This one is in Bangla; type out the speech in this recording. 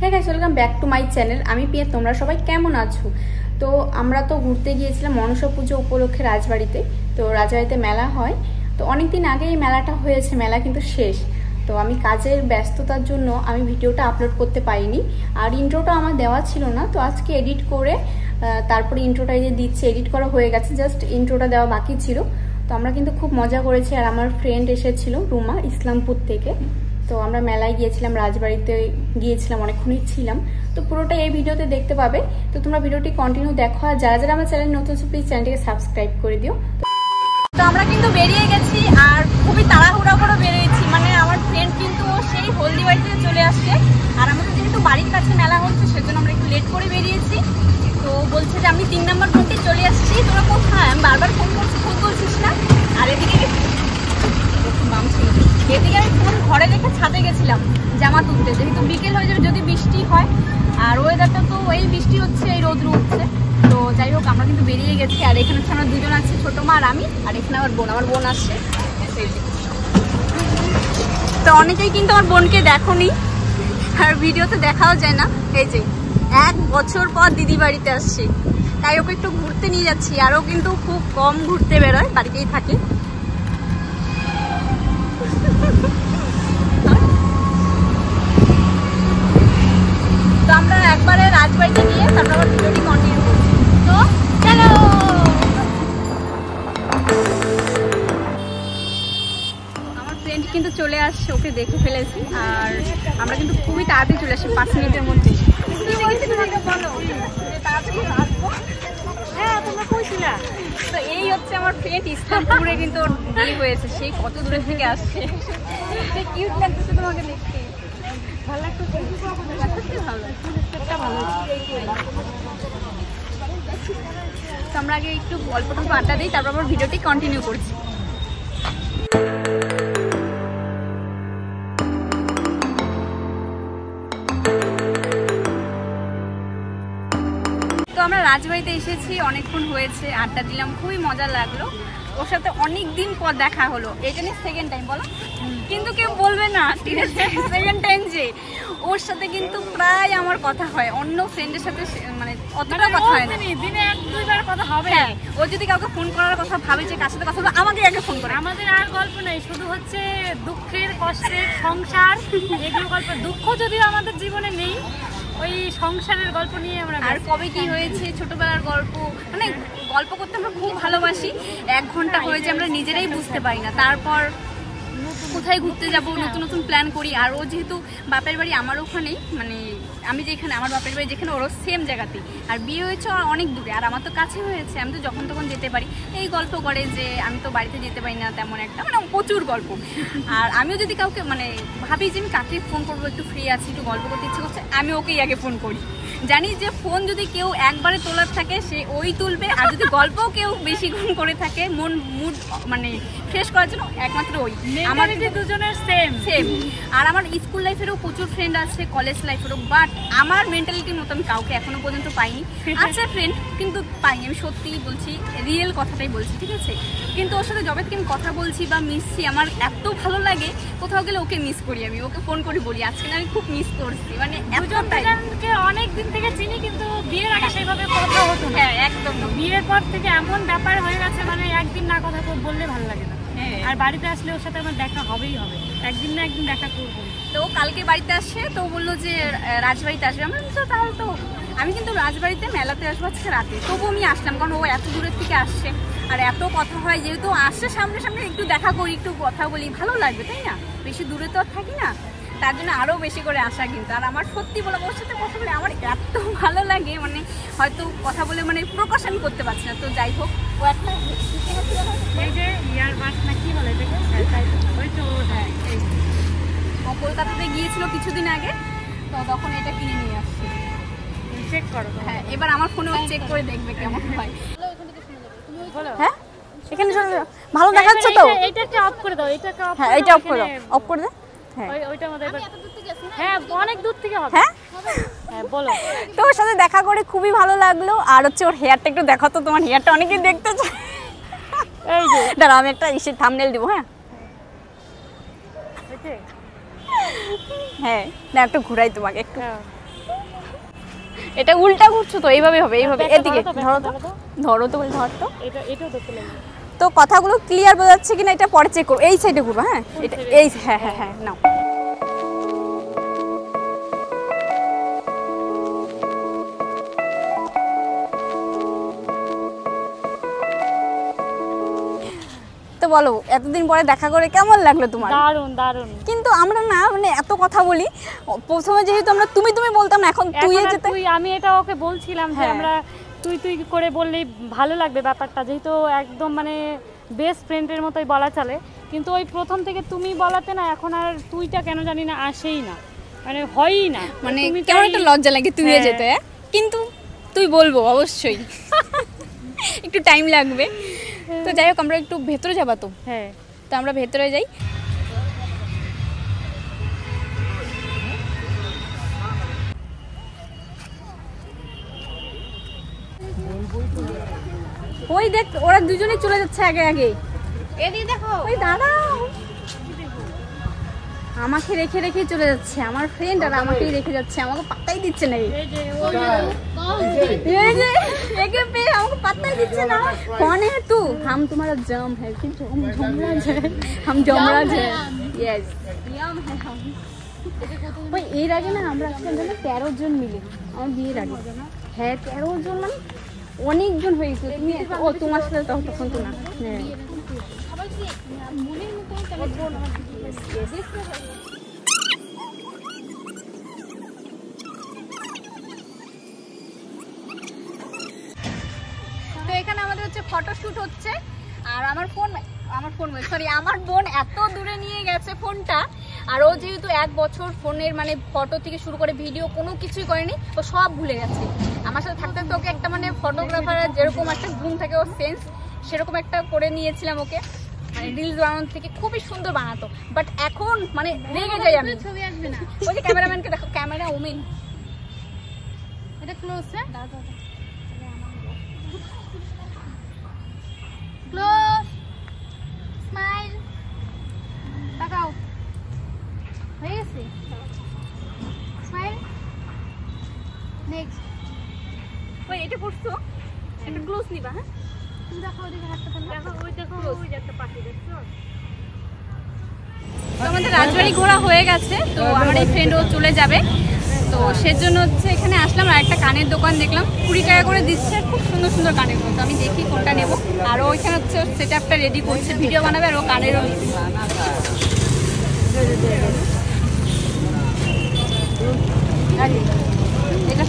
হ্যাঁ guys, welcome back to my channel. আমি পিয়া, তোমরা সবাই কেমন আছো? তো আমরা তো ঘুরতে গিয়েছিলাম মনসা পুজো উপলক্ষে রাজবাড়িতে। তো রাজবাড়িতে মেলা হয়, তো অনেকদিন আগে এই মেলাটা হয়েছে, মেলা কিন্তু শেষ। তো আমি কাজের ব্যস্ততার জন্য আমি ভিডিওটা আপলোড করতে পারিনি, আর ইন্ট্রোটা আমার দেওয়া ছিল না। তো আজকে এডিট করে তারপরে ইন্ট্রোটা যে দিচ্ছে, এডিট করা হয়ে গেছে, জাস্ট ইন্ট্রোটা দেওয়া বাকি ছিল। তো আমরা কিন্তু খুব মজা করেছি, আর আমার ফ্রেন্ড এসেছিল রুমা, ইসলামপুর থেকে। তো আমরা মেলায় গিয়েছিলাম, রাজবাড়িতে গিয়েছিলাম, অনেকক্ষণই ছিলাম। তো পুরোটা এই ভিডিওতে দেখতে পাবে। তো তোমরা ভিডিওটি কন্টিনিউ দেখো, আর যারা যারা আমার চ্যানেল নতুন আছে প্লিজ চ্যানেলটিকে সাবস্ক্রাইব করে দিও। তো আমরা কিন্তু বেরিয়ে গেছি, আর খুবই তাড়াহুড়া করে বেরিয়েছি। মানে আমার ফ্রেন্ড কিন্তু সেই হলদিবাড়ি থেকে চলে আসছে, আর আমাদের যেহেতু বাড়ির কাছে মেলা হচ্ছে সেজন্য আমরা একটু লেট করে বেরিয়েছি। তো বলছে যে আমি 3 নম্বর ঘন্টায় চলে আসছি, তোরা কোথায়? আমি বারবার ফোন করছিস না। আর এদিকে আমি ফোন ঘরে রেখে ছাদে গেছিলাম জামা তুলতে, যেহেতু বিকেল হয়ে যাবে যদি বৃষ্টি হয়, আর ওয়েদারটা তো এই বৃষ্টি হচ্ছে, এই রোদ উঠছে। তো যাই হোক, আমরা কিন্তু বেরিয়ে গেছি। আর এখানে হচ্ছে আমরা দুজন আছি, ছোটো মা আর আমি, আর এখানে আমার বোন আসছে। তো অনেকেই কিন্তু আমার বোনকে দেখোনি, আর ভিডিওতে দেখাও যায় না। এই যে 1 বছর পর দিদি বাড়িতে আসছি, তাই ওকে একটু ঘুরতে নিয়ে যাচ্ছি। আরও কিন্তু খুব কম ঘুরতে বেরোয়, বাড়িতেই থাকে। তো আমরা একবারে রাজবাড়িতে গিয়ে তারপর আবার ভিডিওটি কন্টিনিউ করছি। তো চলো, আমার ফ্রেন্ড কিন্তু চলে আসছে, ওকে দেখে ফেলেছি। আর আমরা কিন্তু খুবই তাড়াতাড়ি চলে আসি, 5 মিনিটের মধ্যে। তো এই হচ্ছে আমার ফ্রেন্ড, ইসলামপুরে কিন্তু বিয়ে হয়েছে, সেই কত দূরে থেকে আসছে। কিউট লাগতেছে তোমাকে দেখতে, ভালো লাগতেছে। তো আমরা আগে একটু গল্প আড্ডা দিই, তারপর আবার ভিডিওটি কন্টিনিউ করছি। তো আমরা রাজবাড়িতে এসেছি, অনেকক্ষণ হয়েছে, আড্ডা দিলাম, খুবই মজা লাগলো। ওর সাথে অনেক দিন পর দেখা হলো। এটা নিয়ে সেকেন্ড টাইম বলো, কিন্তু কেউ বলবে না, ঠিক আছে? সেকেন্ড টাইম যে ওর সাথে কিন্তু প্রায় আমার কথা হয়, অন্য ফ্রেন্ডের সাথে মানে অতটা কথা হয় না, দিনে 1-2 বার কথা হবে। হ্যাঁ, ও যদি কাউকে ফোন করার কথা ভাবে যে কার সাথে কথা বলবে, আমাকে আগে ফোন করে। আমাদের আর গল্প নেই, শুধু হচ্ছে দুঃখের, কষ্টের, সংসার, এগুলো গল্প। দুঃখ যদিও আমাদের জীবনে নেই, ওই সংসারের গল্প নিয়ে আমরা। আর কবে কি হয়েছে, ছোটবেলার গল্প, মানে গল্প করতে আমরা খুব ভালোবাসি। 1 ঘন্টা হয়েছে আমরা নিজেরাই বুঝতে পারি না। তারপর কোথায় ঘুরতে যাব, নতুন নতুন প্ল্যান করি। আর ও যেহেতু বাপের বাড়ি আমার ওখানেই, মানে আমি যেখানে, আমার বাপের বাড়ি যেখানে, ওরও সেম জায়গাতেই। আর বিয়ে হয়েছে অনেক দূরে, আর আমার তো কাছে হয়েছে, আমি তো যখন তখন যেতে পারি। এই গল্প করে যে আমি তো বাড়িতে যেতে পারি না তেমন একটা, মানে প্রচুর গল্প। আর আমিও যদি কাউকে মানে ভাবি যে আমি কাকে ফোন করবো, একটু ফ্রি আছি, একটু গল্প করতে ইচ্ছে করছে, আমি ওকেই আগে ফোন করি। জানি যে ফোন যদি কেউ একবারে তোলার থাকে সে ওই তুলবে, আর যদি গল্পও কেউ বেশিক্ষণ করে থাকে মুড মানে ফ্রেশ করার জন্য, একমাত্র ওই। আমার দুজনের সেম। আর আমার স্কুল লাইফেরও প্রচুর ফ্রেন্ড আছে, কলেজ লাইফেরও, বাট আমার মেন্টালিটির মতো আমি কাউকে এখনো পর্যন্ত পাইনি। আছে ফ্রেন্ড, কিন্তু পাইনি। আমি সত্যিই বলছি, রিয়েল কথাটাই বলছি, ঠিক আছে? কিন্তু ওর সাথে যবে থেকে আমি কথা বলছি বা মিসছি, আমার এত ভালো লাগে। কোথাও গেলে ওকে মিস করি, আমি ওকে ফোন করে বলি আজকে আমি খুব মিস করছি। মানে দুজনকে অনেক দিন থেকে চিনি, কিন্তু বিয়ের আগে সেভাবে কথা হতো না। হ্যাঁ, একদম। বিয়ের পর থেকে এমন ব্যাপার হয়ে গেছে, মানে একদিন না কথা বললে ভালো লাগে না। আর বাড়িতে আসলে ওর সাথে আমার দেখা হবেই হবে, একদিন না একদিন দেখা করবো। তো কালকে বাড়িতে আসছে, তো বললো যে রাজবাড়িতে আসবে। আমরা তো তাহলে তো আমি কিন্তু রাজবাড়িতে মেলাতে আসবো আজকে রাতে, তবু আমি আসলাম, কারণ ও এত দূরের থেকে আসছে। আর এত কথা হয়, যেহেতু আসছে সামনে সামনে, একটু দেখা করি, একটু কথা বলি, ভালো লাগবে, তাই না? বেশি দূরে তো আর থাকি না, তার জন্য আরও বেশি করে আসা কিন্তু। আর আমার সত্যি বলে ওর সাথে কথা বলে আমার এত ভালো লাগে, মানে হয়তো কথা বলে মানে প্রকাশ আমি করতে পারছি না। তো যাই হোক, ও একটা এই যে ইয়ার বাস না কি বলে এটাকে, ওই তো। হ্যাঁ, ও কলকাতাতে গিয়েছিল কিছুদিন আগে, তো তখন এটা কিনে নিয়ে আসছে। চেক করো। হ্যাঁ, এবার আমার ফোনে চেক করে দেখবে কেমন হয়। হ্যাঁ, এখানে ভালো দেখাচ্ছে তো। এইটাকে অফ করে দাও, এটাকে অফ। হ্যাঁ, এইটা অফ করে দাও, অফ করে দে। হ্যাঁ, ওইটা আমাদের এবার। হ্যাঁ, অনেক দূর থেকে হবে। হ্যাঁ হ্যাঁ, বলো। তো ওর সাথে দেখা করে খুবই ভালো লাগলো। আর হচ্ছে ওর হেয়ারটা একটু দেখো তো, তোমার হেয়ারটা অনেকেই দেখতে চায়। এই যে দাঁড়াও, আমি একটা থাম্বনেল দিব। হ্যাঁ, হ্যাঁ, না একটু ঘুরাই তোমাকে একটু। এটা উল্টা ঘুরছো তো, এইভাবে হবে, এইভাবে এদিকে ধরো তো, ধরো তো, ধর তো। এটাও দেখতে লাগবে। তো কথাগুলো ক্লিয়ার বোঝা যাচ্ছে কিনা এটা পরে চেক করো। এই সাইডে ঘুরবা, হ্যাঁ এটা এই, হ্যাঁ হ্যাঁ হ্যাঁ নাও। তো বলো এতদিন পরে দেখা করে কেমন লাগলো তোমার? দারুণ দারুণ। কিন্তু আমরা না মানে এত কথা বলি, প্রথমে যেহেতু আমরা তুমি তুমি বলতাম না, এখন তুই যেতে, আমি এটা ওকে বলছিলাম যে আমরা তুই তুই করে বললেই ভালো লাগবে ব্যাপারটা, যেহেতু একদম মানে বেস্ট ফ্রেন্ডের মতোই বলা চলে। কিন্তু ওই প্রথম থেকে তুমি বলাতে না এখন আর তুইটা কেন জানি না আসেই না, মানে হয়ই না, মানে কেমন একটা লজ্জা লাগে তুই যেতে। কিন্তু তুই বলবো অবশ্যই একটু টাইম লাগবে। তো যাই হোক আমরা একটু ভেতরে যাবা তো, হ্যাঁ তো আমরা ভেতরে যাই। ওই দেখ ওরা দুজনে চলে যাচ্ছে আগে আগে। এদিকে দেখো, ওই দাদা আমাকে রেখে রেখে চলে যাচ্ছে, আমার ফ্রেন্ড আর আমাকেই রেখে যাচ্ছে, আমাকে পাত্তাই দিচ্ছে না। একে পেয়ে আমাকে পাত্তাই দিচ্ছে না। कौन है तू? हम तुम्हारा जम है कि जमराज है, हम जमराज है। यस यम है हम। ওই এর আগে না আমরা আসলাম 13 জন মিলে আমার বিয়ের আগে। হ্যাঁ 13 জন মানে অনেকজন হয়ে গেছিল। তুমি ও তোমার সাথে তখন তো না। হ্যাঁ মনের মতো তো এখানে আমাদের হচ্ছে ফটোশুট হচ্ছে। আর আমার বোন এত দূরে নিয়ে গেছে ফোনটা। আর ও যেহেতু 1 বছর ফোনের মানে ফটো থেকে শুরু করে ভিডিও কোনো কিছুই করেনি, ও সব ভুলে গেছে। আমার সাথে থাকতে থাকতে ওকে একটা মানে ফটোগ্রাফার যেরকম একটা গুণ থাকে ওর সেন্স, সেরকম একটা করে নিয়েছিলাম ওকে। মানে রিলস বানানোর থেকে খুবই সুন্দর বানাতো, বাট এখন মানে রেগে যাই আমি। ছবি আসবে না। ওই যে ক্যামেরাম্যানকে দেখো, ক্যামেরা ওমেন এটা ক্লোজ হ্যাঁ ক্লোজ স্মাইল তাকাও হয়ে গেছে স্মাইল নেক্সট। ওই এটা করছো, এটা ক্লোজ নিবা। হ্যাঁ তুমি দেখো ওইদিকে হাতটা ফেলো, দেখো ওই দেখো ওই যে একটা পাখি দেখছো। তো আমাদের রাজবাড়ি ঘোরা হয়ে গেছে, তো আমার এই ফ্রেন্ডও চলে যাবে, তো সেজন্য হচ্ছে এখানে আসলাম। আর একটা কানের দোকান দেখলাম 20 টাকা করে দিচ্ছে, খুব সুন্দর সুন্দর কানের। তো আমি দেখি কোনটা নেব। আর ওইখানে হচ্ছে সেট আপটা রেডি করছে, ভিডিও বানাবে আর ও কানেরও এটা